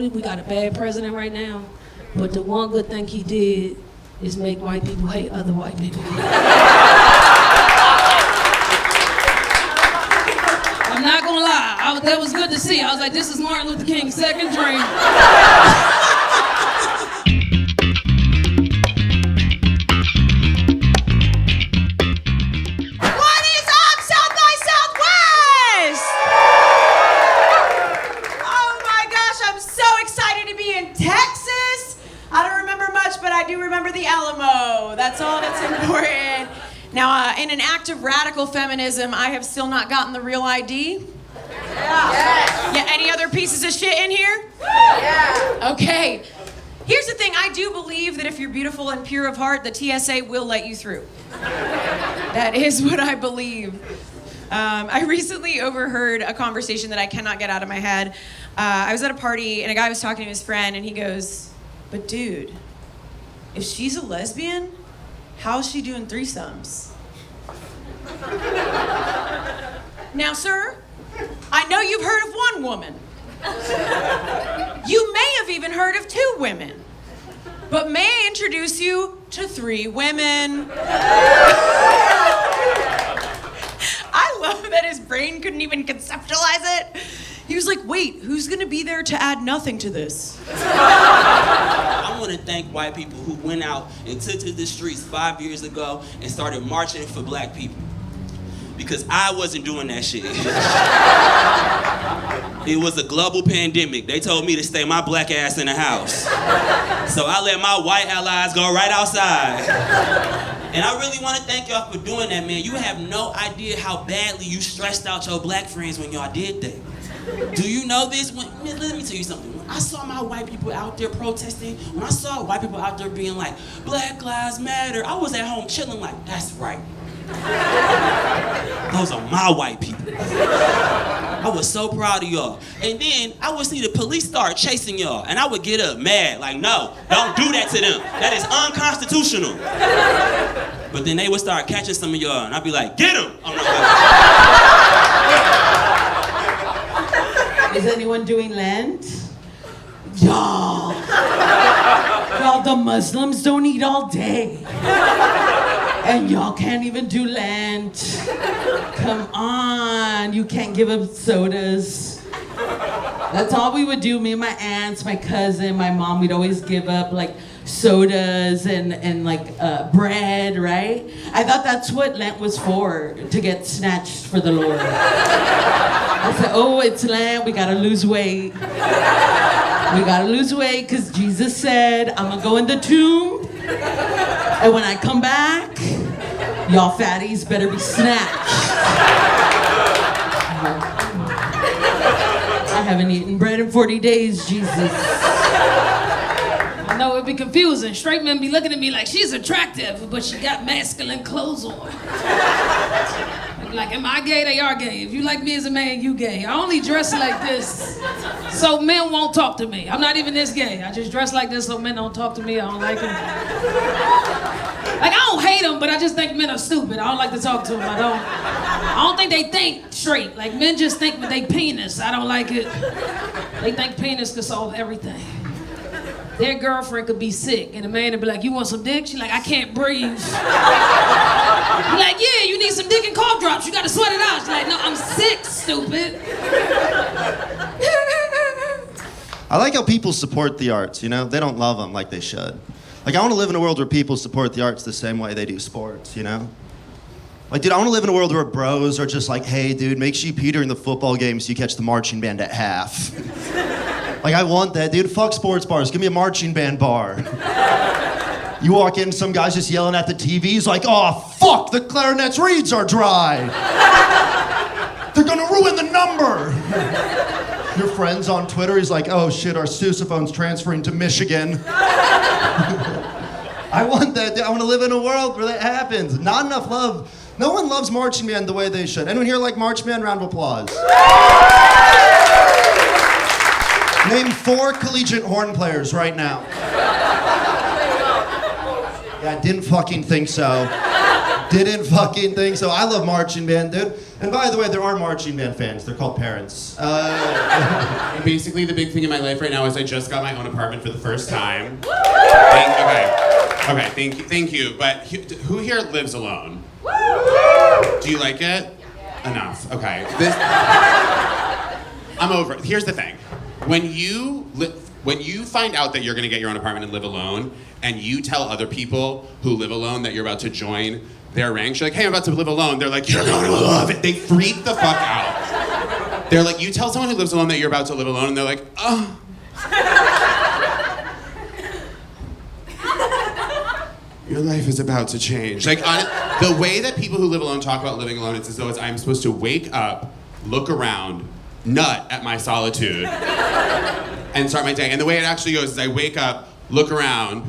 We got a bad president right now, but the one good thing he did is make white people hate other white people. I'm not gonna lie, that was good to see. I was like, this is Martin Luther King's second dream. That's all that's important. Now, in an act of radical feminism, I have still not gotten the real ID. Yeah. Yes. Yeah. Any other pieces of shit in here? Yeah. Okay. Here's the thing. I do believe that if you're beautiful and pure of heart, the TSA will let you through. That is what I believe. I recently overheard a conversation that I cannot get out of my head. I was at a party, and a guy was talking to his friend, and he goes, "But dude, if she's a lesbian, how's she doing threesomes?" Now, sir, I know you've heard of one woman. You may have even heard of two women. But may I introduce you to three women? I love that his brain couldn't even conceptualize it. He was like, wait, who's gonna be there to add nothing to this? I want to thank white people who went out and took to the streets 5 years ago and started marching for black people. Because I wasn't doing that shit. It was a global pandemic. They told me to stay my black ass in the house. So I let my white allies go right outside. And I really want to thank y'all for doing that, man. You have no idea how badly you stressed out your black friends when y'all did that. Do you know this? Man, let me tell you something. When I saw my white people out there protesting, when I saw white people out there being like, Black Lives Matter, I was at home chilling like, that's right. Those are my white people. I was so proud of y'all. And then I would see the police start chasing y'all, and I would get up mad, like, no, don't do that to them. That is unconstitutional. But then they would start catching some of y'all, and I'd be like, get them! Is anyone doing Lent? Y'all, the Muslims don't eat all day. And y'all can't even do Lent. Come on, you can't give up sodas. That's all we would do, me and my aunts, my cousin, my mom, we'd always give up like sodas and bread, right? I thought that's what Lent was for, to get snatched for the Lord. I said, oh, it's Lent, we gotta lose weight. We gotta lose weight because Jesus said, I'm gonna go in the tomb, and when I come back, y'all fatties better be snatched. I haven't eaten bread in 40 days, Jesus. I know it'd be confusing. Straight men be looking at me like she's attractive, but she got masculine clothes on. Like, am I gay? They are gay. If you like me as a man, you gay. I only dress like this so men won't talk to me. I'm not even this gay. I just dress like this so men don't talk to me. I don't like them. Like, I don't hate them, but I just think men are stupid. I don't like to talk to them. I don't think they think straight. Like, men just think with their penis. I don't like it. They think penis could solve everything. Their girlfriend could be sick, and the man would be like, you want some dick? She's like, I can't breathe. You're like, yeah, you need some dick and cough drops. You gotta sweat it out. She's like, no, I'm sick, stupid. I like how people support the arts, you know? They don't love them like they should. Like, I want to live in a world where people support the arts the same way they do sports, you know? Like, dude, I want to live in a world where bros are just like, hey, dude, make sure you pee during the football game so you catch the marching band at half. Like, I want that, dude. Fuck sports bars. Give me a marching band bar. You walk in, some guy's just yelling at the TV. He's like, oh, fuck, the clarinet's reeds are dry. They're gonna ruin the number. Your friend's on Twitter, he's like, oh shit, our sousaphone's transferring to Michigan. I want that, dude. I want to live in a world where that happens. Not enough love. No one loves marching band the way they should. Anyone here like marching band? Round of applause. Name 4 collegiate horn players right now. Yeah, I didn't fucking think so. Didn't fucking think so. I love marching band, dude. And by the way, there are marching band fans. They're called parents. Basically, the big thing in my life right now is I just got my own apartment for the first time. Okay, thank you. But who here lives alone? Do you like it? Enough. Okay. I'm over it. Here's the thing. When you find out that you're gonna get your own apartment and live alone, and you tell other people who live alone that you're about to join their ranks, you're like, hey, I'm about to live alone. They're like, you're gonna love it. They freak the fuck out. They're like, you tell someone who lives alone that you're about to live alone, and they're like, oh. Your life is about to change. Like, the way that people who live alone talk about living alone, it's as though I'm supposed to wake up, look around, nut at my solitude, and start my day. And the way it actually goes is I wake up, look around,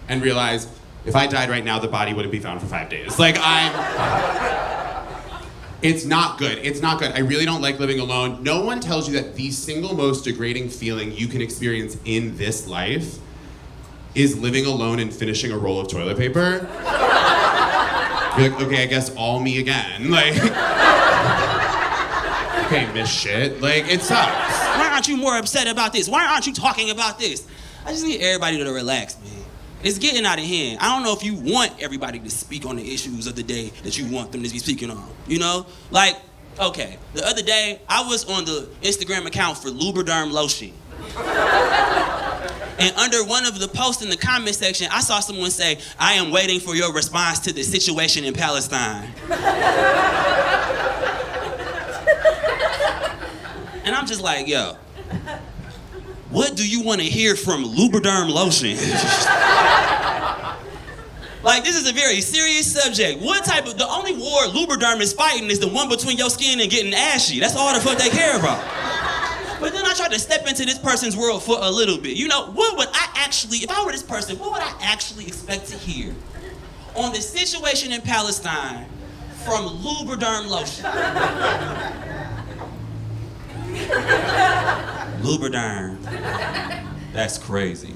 and realize if I died right now, the body wouldn't be found for 5 days. Like, it's not good. It's not good. I really don't like living alone. No one tells you that the single most degrading feeling you can experience in this life is living alone and finishing a roll of toilet paper. You're like, okay, I guess all me again. Like, okay, miss shit. Like, it sucks. Why aren't you more upset about this? Why aren't you talking about this? I just need everybody to relax, man. It's getting out of hand. I don't know if you want everybody to speak on the issues of the day that you want them to be speaking on. You know? Like, okay, the other day, I was on the Instagram account for Lubriderm Lotion. And under one of the posts in the comment section, I saw someone say, I am waiting for your response to the situation in Palestine. And I'm just like, yo, what do you want to hear from Lubriderm Lotion? Like, this is a very serious subject. The only war Lubriderm is fighting is the one between your skin and getting ashy. That's all the fuck they care about. But then I tried to step into this person's world for a little bit. You know, what would I actually, if I were this person, what would I actually expect to hear on the situation in Palestine from Lubriderm Lotion? Lubriderm. That's crazy.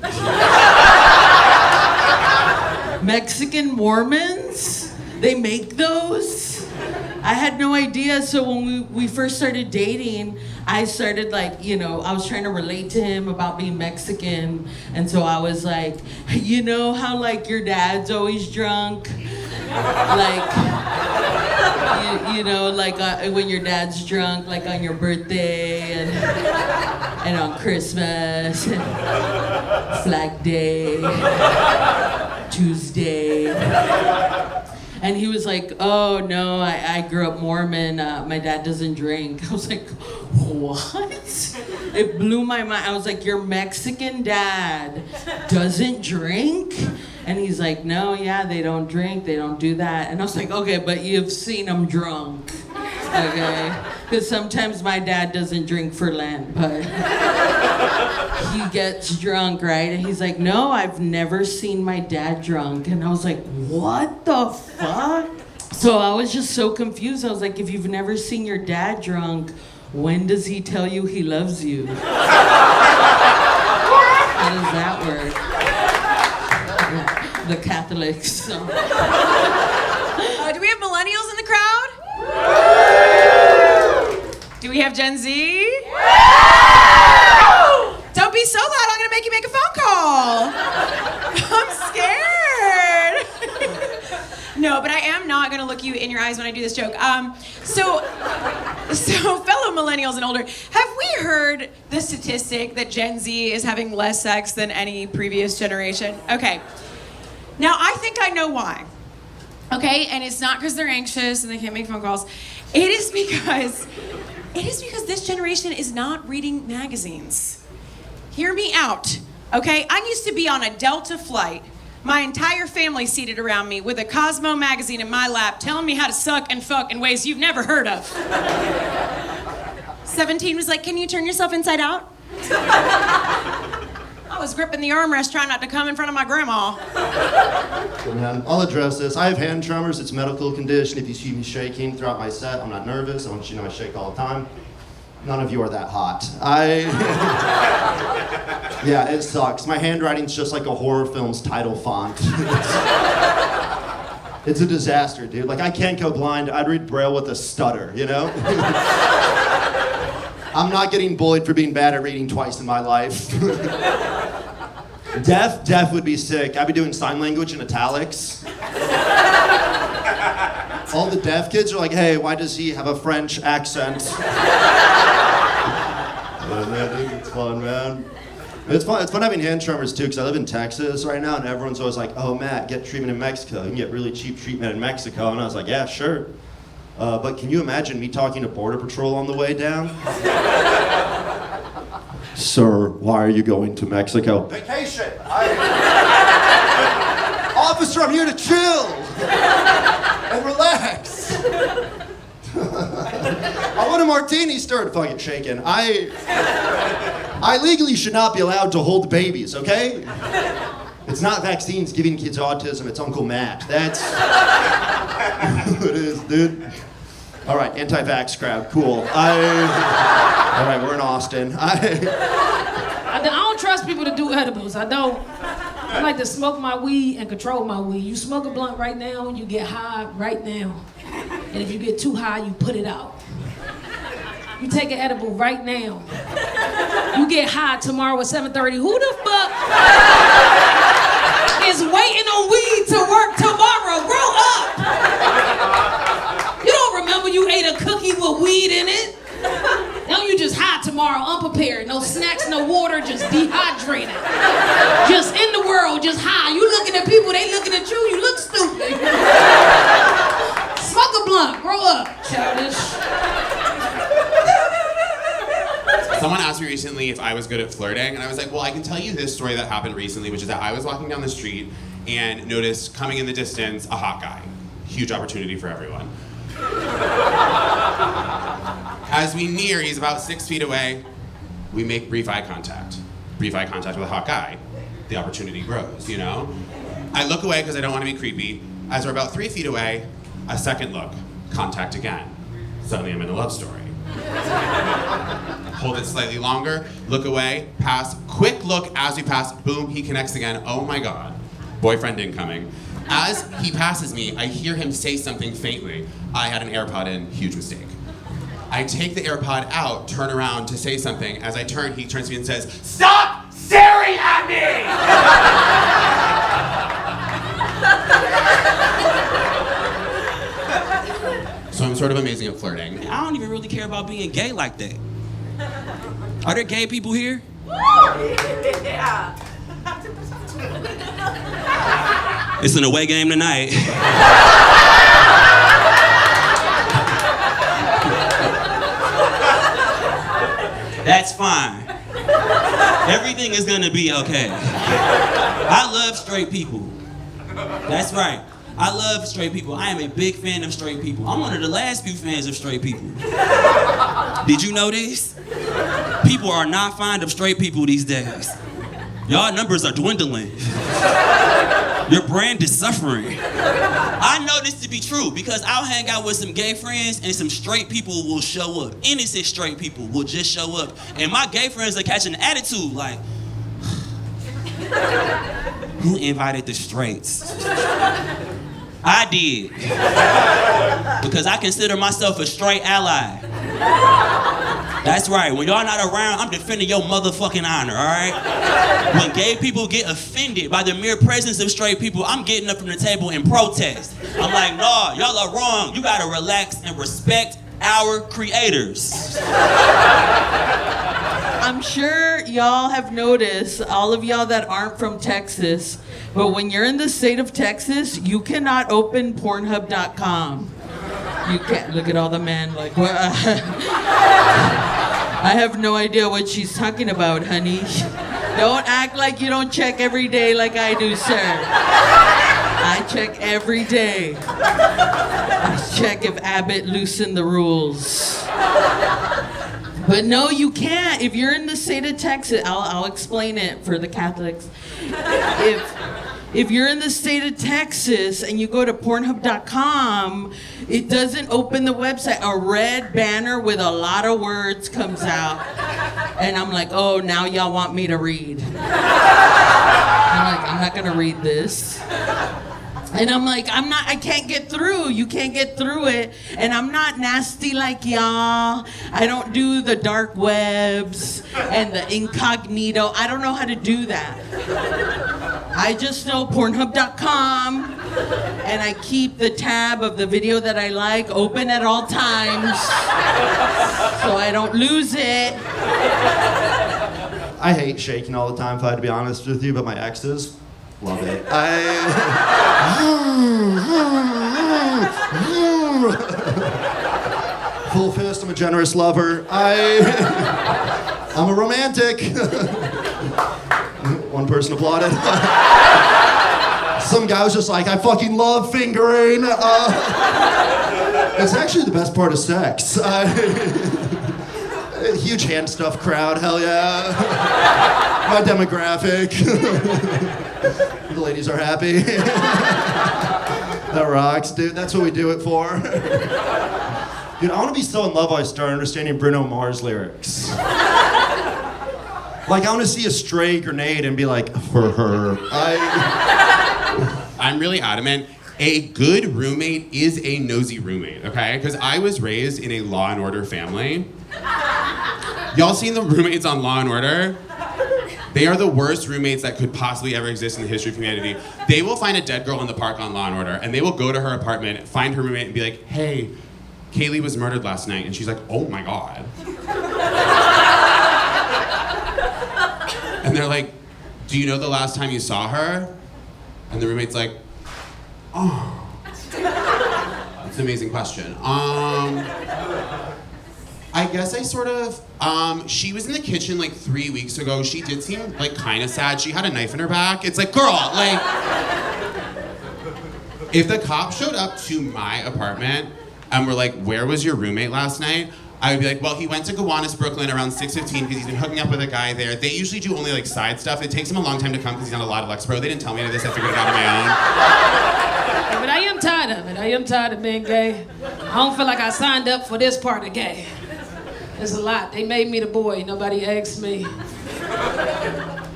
Mexican Mormons? They make those? I had no idea. So when we first started dating, I started like, you know, I was trying to relate to him about being Mexican. And so I was like, you know how like your dad's always drunk? Like, you know, like when your dad's drunk, like on your birthday and on Christmas, and Flag Day, Tuesday. And he was like, oh no, I grew up Mormon, my dad doesn't drink. I was like, what? It blew my mind. I was like, your Mexican dad doesn't drink? And he's like, no, yeah, they don't drink, they don't do that. And I was like, okay, but you've seen them drunk, okay? Because sometimes my dad doesn't drink for Lent, but he gets drunk, right? And he's like, no, I've never seen my dad drunk. And I was like, what the fuck? So I was just so confused. I was like, if you've never seen your dad drunk, when does he tell you he loves you? How does that work? The Catholics. So. Do we have millennials in the crowd? Do we have Gen Z? Don't be so loud, I'm gonna make you make a phone call. I'm scared. No, but I am not gonna look you in your eyes when I do this joke. So fellow millennials and older, have we heard the statistic that Gen Z is having less sex than any previous generation? Okay. Now, I think I know why. Okay, and it's not because they're anxious and they can't make phone calls. It is because this generation is not reading magazines. Hear me out, okay? I used to be on a Delta flight, my entire family seated around me with a Cosmo magazine in my lap telling me how to suck and fuck in ways you've never heard of. 17 was like, can you turn yourself inside out? I was gripping the armrest trying not to come in front of my grandma. I'll address this. I have hand tremors. It's a medical condition. If you see me shaking throughout my set, I'm not nervous. I want you to know I shake all the time. None of you are that hot. Yeah, it sucks. My handwriting's just like a horror film's title font. It's a disaster, dude. Like, I can't go blind. I'd read Braille with a stutter, you know? I'm not getting bullied for being bad at reading twice in my life. Deaf would be sick. I'd be doing sign language in italics. All the deaf kids are like, hey, why does he have a French accent? It's fun, man. It's fun having hand tremors too, because I live in Texas right now, and everyone's always like, oh, Matt, get treatment in Mexico. You can get really cheap treatment in Mexico. And I was like, yeah, sure. But can you imagine me talking to Border Patrol on the way down? Sir, why are you going to Mexico? Vacation. Officer, I'm here to chill and relax. I want a martini stirred. Fucking shaken. I legally should not be allowed to hold babies, okay? It's not vaccines giving kids autism, it's Uncle Matt. That's who it is, dude. All right, anti-vax crowd, cool. All right, we're in Austin. I don't trust people to do edibles. I don't. I like to smoke my weed and control my weed. You smoke a blunt right now, you get high right now. And if you get too high, you put it out. You take an edible right now. You get high tomorrow at 7:30. Who the fuck is waiting on weed to work tomorrow? Grow up! You don't remember you ate a cookie with weed in it? Now you just high tomorrow, unprepared. No snacks, no water, just dehydrated. Just in the world, just high. You looking at people, they looking at you, you look stupid. Smoke a blunt, grow up, childish. Someone asked me recently if I was good at flirting, and I was like, well, I can tell you this story that happened recently, which is that I was walking down the street and noticed coming in the distance a hot guy. Huge opportunity for everyone. As we near, he's about 6 feet away, we make brief eye contact. Brief eye contact with a hot guy. The opportunity grows, you know? I look away because I don't want to be creepy. As we're about 3 feet away, a second look, contact again. Suddenly I'm in a love story. Hold it slightly longer, look away, pass, quick look as we pass, boom, he connects again. Oh my God, boyfriend incoming. As he passes me, I hear him say something faintly. I had an AirPod in, huge mistake. I take the AirPod out, turn around to say something. As I turn, he turns to me and says, "Stop staring at me!" So I'm sort of amazing at flirting. I don't even really care about being gay like that. Are there gay people here? Yeah. It's an away game tonight. That's fine. Everything is gonna be okay. I love straight people. That's right. I love straight people. I am a big fan of straight people. I'm one of the last few fans of straight people. Did you know this? People are not fond of straight people these days. Y'all numbers are dwindling. Your brand is suffering. I know this to be true because I'll hang out with some gay friends and some straight people will show up. Innocent straight people will just show up. And my gay friends are catching an attitude like, who invited the straights? I did. Because I consider myself a straight ally. That's right, when y'all not around, I'm defending your motherfucking honor, all right? When gay people get offended by the mere presence of straight people, I'm getting up from the table and protest. I'm like, nah, y'all are wrong. You gotta relax and respect our creators. I'm sure y'all have noticed, all of y'all that aren't from Texas, but when you're in the state of Texas, you cannot open Pornhub.com. You can't. Look at all the men like, what? I have no idea what she's talking about, honey. Don't act like you don't check every day like I do, sir. I check every day. I check if Abbott loosened the rules. But no, you can't. If you're in the state of Texas, I'll explain it for the Catholics. If you're in the state of Texas and you go to Pornhub.com, it doesn't open the website. A red banner with a lot of words comes out. And I'm like, oh, now y'all want me to read. I'm like, I'm not gonna read this. And I'm like, I can't get through. You can't get through it. And I'm not nasty like y'all. I don't do the dark webs and the incognito. I don't know how to do that. I just know Pornhub.com, and I keep the tab of the video that I like open at all times so I don't lose it. I hate shaking all the time, if I had to be honest with you, but my exes love it. Full fist, I'm a generous lover. I'm a romantic. One person applauded. Some guy was just like, I fucking love fingering. It's actually the best part of sex. Huge hand stuff crowd, hell yeah. My demographic. The ladies are happy. That rocks, dude. That's what we do it for. Dude, I want to be so in love I start understanding Bruno Mars lyrics. Like, I want to see a stray grenade and be like, for her. I'm really adamant. A good roommate is a nosy roommate, okay? Because I was raised in a Law and Order family. Y'all seen the roommates on Law and Order? They are the worst roommates that could possibly ever exist in the history of humanity. They will find a dead girl in the park on Law and Order, and they will go to her apartment, find her roommate, and be like, hey, Kaylee was murdered last night. And she's like, oh my God. And they're like, do you know the last time you saw her? And the roommate's like, oh. That's an amazing question. I guess I sort of, she was in the kitchen like 3 weeks ago. She did seem like kind of sad. She had a knife in her back. It's like, girl, like, if the cop showed up to my apartment and were like, where was your roommate last night? I would be like, well, he went to Gowanus, Brooklyn around 6:15 because he's been hooking up with a guy there. They usually do only like side stuff. It takes him a long time to come because he's on a lot of Lexapro. They didn't tell me any of this. I figured it out on my own. But I am tired of it. I am tired of being gay. I don't feel like I signed up for this part of gay. It's a lot. They made me the boy. Nobody asked me.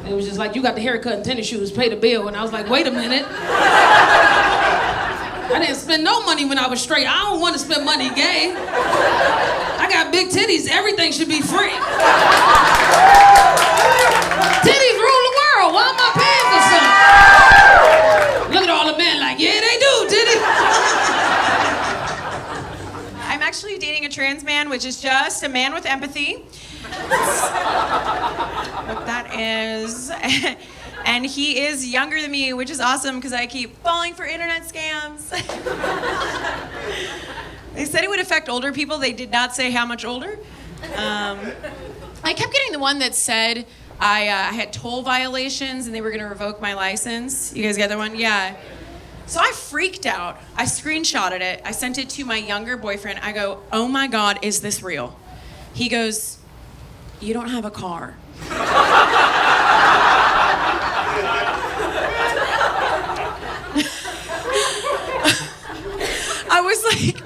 It was just like, you got the haircut and tennis shoes, pay the bill. And I was like, wait a minute. I didn't spend no money when I was straight. I don't want to spend money gay. I got big titties. Everything should be free. Titties rule the world. Why am I paying for something? Look at all the men like, yeah, they do, titties. I'm actually dating a trans man, which is just a man with empathy. What that is. And he is younger than me, which is awesome because I keep falling for internet scams. They said it would affect older people. They did not say how much older. I kept getting the one that said I had toll violations and they were going to revoke my license. You guys get that one? Yeah. So I freaked out. I screenshotted it. I sent it to my younger boyfriend. I go, oh my God, is this real? He goes, you don't have a car. I was like,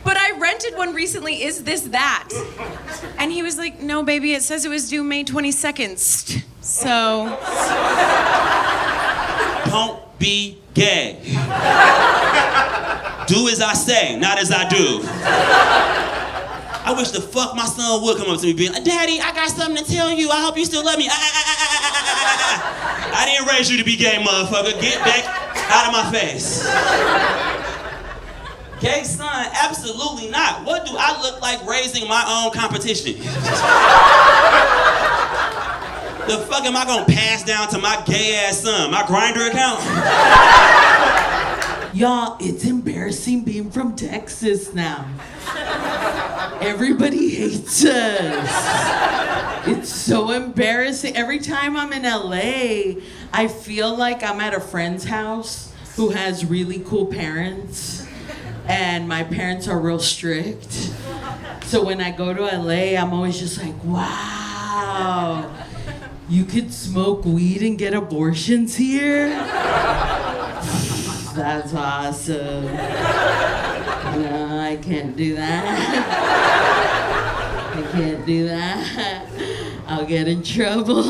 but I rented one recently. Is this that? And he was like, no, baby, it says it was due May 22nd. So. Don't be gay. Do as I say, not as I do. I wish the fuck my son would come up to me being like, Daddy, I got something to tell you. I hope you still love me. I didn't raise you to be gay, motherfucker. Get back out of my face. Gay son, absolutely not. What do I look like raising my own competition? The fuck am I gonna pass down to my gay ass son? My Grindr account? Y'all, it's embarrassing being from Texas now. Everybody hates us. It's so embarrassing. Every time I'm in LA, I feel like I'm at a friend's house who has really cool parents. And my parents are real strict. So when I go to LA, I'm always just like, wow, you could smoke weed and get abortions here? That's awesome. No, I can't do that. I can't do that. I'll get in trouble.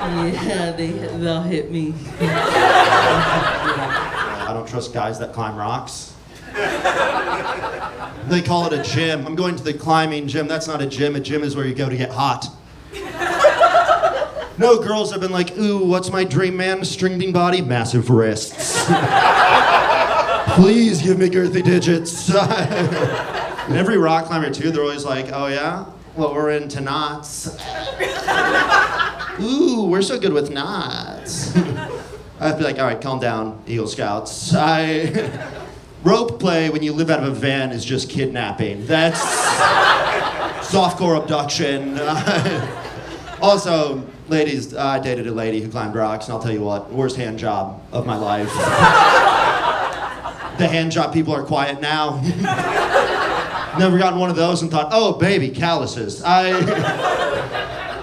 Yeah, they'll hit me. I don't trust guys that climb rocks. They call it a gym. I'm going to the climbing gym. That's not a gym. A gym is where you go to get hot. No girls have been like, ooh, what's my dream man? String bean body, massive wrists. Please give me girthy digits. And every rock climber too, they're always like, oh yeah? Well, we're into knots. Ooh, we're so good with knots. I'd be like, all right, calm down, Eagle Scouts. Rope play when you live out of a van is just kidnapping. That's softcore abduction. Also, ladies, I dated a lady who climbed rocks, and I'll tell you what, worst hand job of my life. The hand job people are quiet now. Never gotten one of those and thought, oh, baby, calluses.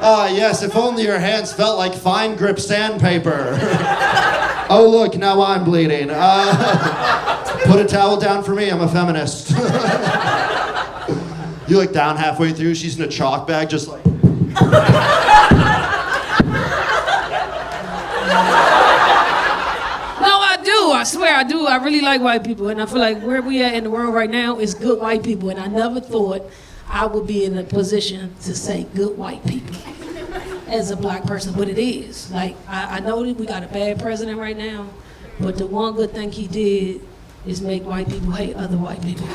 Yes, if only your hands felt like fine grip sandpaper. Oh, look, now I'm bleeding. Put a towel down for me, I'm a feminist. You look down halfway through, she's in a chalk bag, just like... I swear I do. I really like white people, and I feel like where we are in the world right now is good white people, and I never thought I would be in a position to say good white people as a black person, but it is. Like, I know that we got a bad president right now, but the one good thing he did is make white people hate other white people.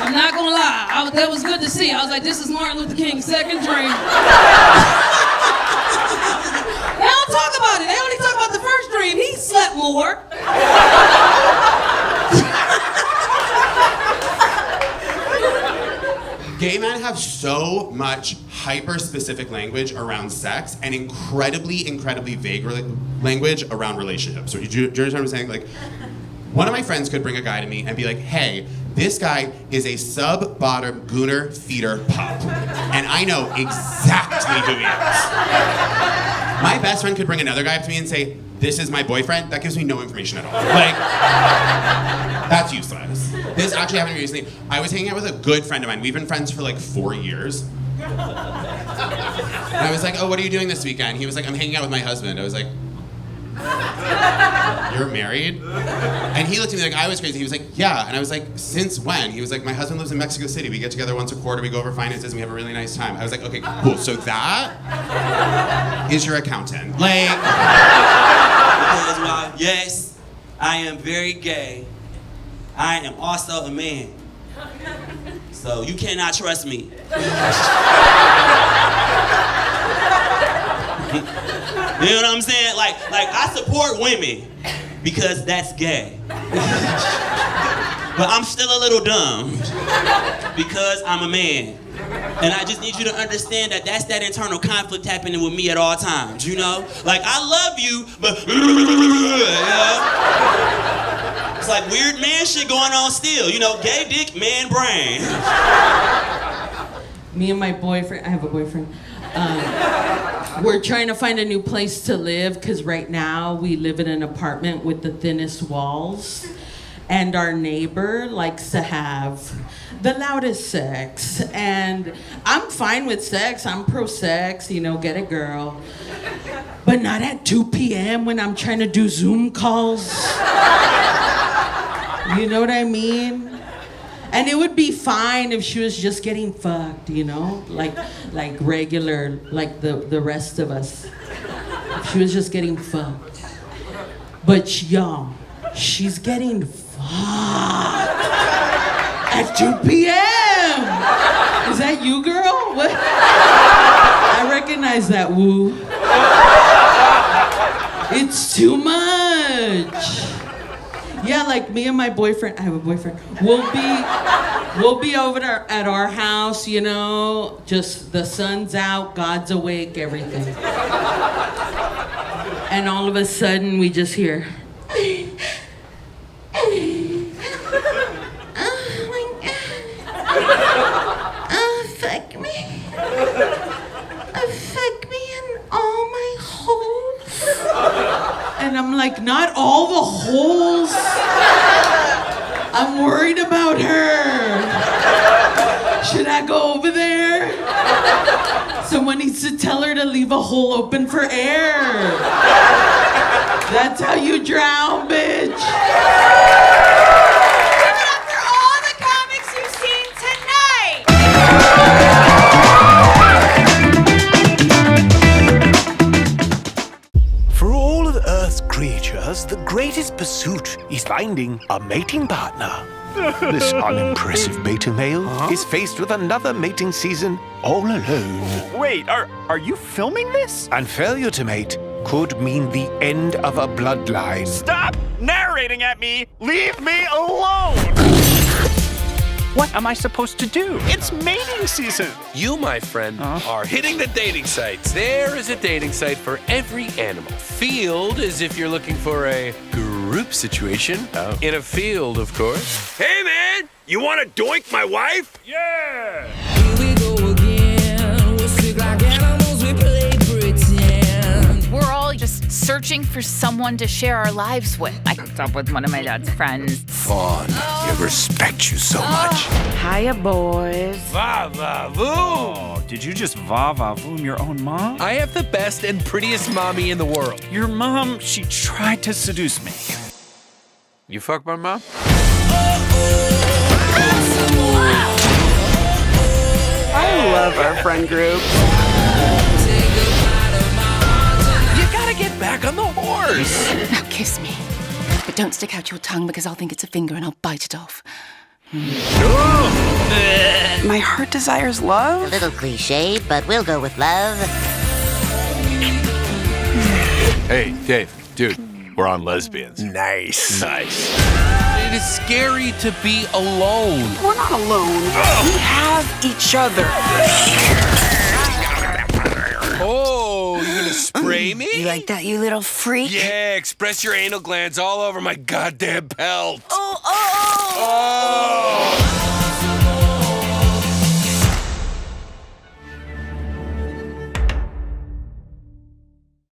I'm not gonna lie, that was good to see. I was like, this is Martin Luther King's second dream. They don't talk about it. They only talk about the first dream. He slept more. Gay men have so much hyper-specific language around sex and incredibly, incredibly vague language around relationships. So do you understand what I'm saying? Like, one of my friends could bring a guy to me and be like, hey, this guy is a sub-bottom gooner feeder pup. And I know exactly who he is. My best friend could bring another guy up to me and say, this is my boyfriend. That gives me no information at all. Like, that's useless. This actually happened to me recently. I was hanging out with a good friend of mine. We've been friends for like 4 years. And I was like, oh, what are you doing this weekend? He was like, I'm hanging out with my husband. I was like, you're married? And he looked at me like I was crazy. He was like, yeah. And I was like, since when? He was like, my husband lives in Mexico City. We get together once a quarter. We go over finances and we have a really nice time. I was like, okay, cool. So that is your accountant. Like... Yes, I am very gay. I am also a man. So you cannot trust me. You know what I'm saying? Like I support women because that's gay. But I'm still a little dumb because I'm a man. And I just need you to understand that that's that internal conflict happening with me at all times, you know? Like, I love you, but, you know? It's like weird man shit going on still, you know? Gay dick, man brain. Me and my boyfriend, I have a boyfriend, we're trying to find a new place to live because right now we live in an apartment with the thinnest walls. And our neighbor likes to have the loudest sex. And I'm fine with sex. I'm pro-sex, you know, get a girl. But not at 2 p.m. when I'm trying to do Zoom calls. You know what I mean? And it would be fine if she was just getting fucked, you know? Like regular, like the rest of us. If she was just getting fucked. But y'all, she's getting fucked at 2 p.m. Is that you, girl? What? I recognize that woo. It's too much. Yeah, like me and my boyfriend, I have a boyfriend, we'll be over there at our house, you know, just the sun's out, God's awake, everything. And all of a sudden we just hear, fuck me in all my holes. And I'm like, not all the holes. I'm worried about her. Should I go over there? Someone needs to tell her to leave a hole open for air. That's how you drown, bitch. Give it up for all the comics you've seen tonight. For all of Earth's creatures, the greatest pursuit is finding a mating partner. This unimpressive beta male is faced with another mating season all alone. Wait, are you filming this? And failure to mate could mean the end of a bloodline. Stop narrating at me! Leave me alone! What am I supposed to do? It's mating season! You, my friend, are hitting the dating sites. There is a dating site for every animal. Field is if you're looking for a group situation. In a field, of course. Hey, man! You want to doink my wife? Yeah! Here we go again. We're sick like animals, we play pretend. We're all just searching for someone to share our lives with. I hooked up with one of my dad's friends. Fawn, I respect you so much. Hiya, boys. Va-va-voom! Oh, did you just va-va-voom your own mom? I have the best and prettiest mommy in the world. Your mom, she tried to seduce me. You fuck my mom? I love our friend group. You gotta get back on the horse. Now kiss me. But don't stick out your tongue because I'll think it's a finger and I'll bite it off. My heart desires love. A little cliche, but we'll go with love. Hey, Dave, dude, we're on lesbians. Nice. Nice. It is scary to be alone. We're not alone. We have each other. Oh, you gonna spray me? You like that, you little freak? Yeah, express your anal glands all over my goddamn pelt. Oh! Oh!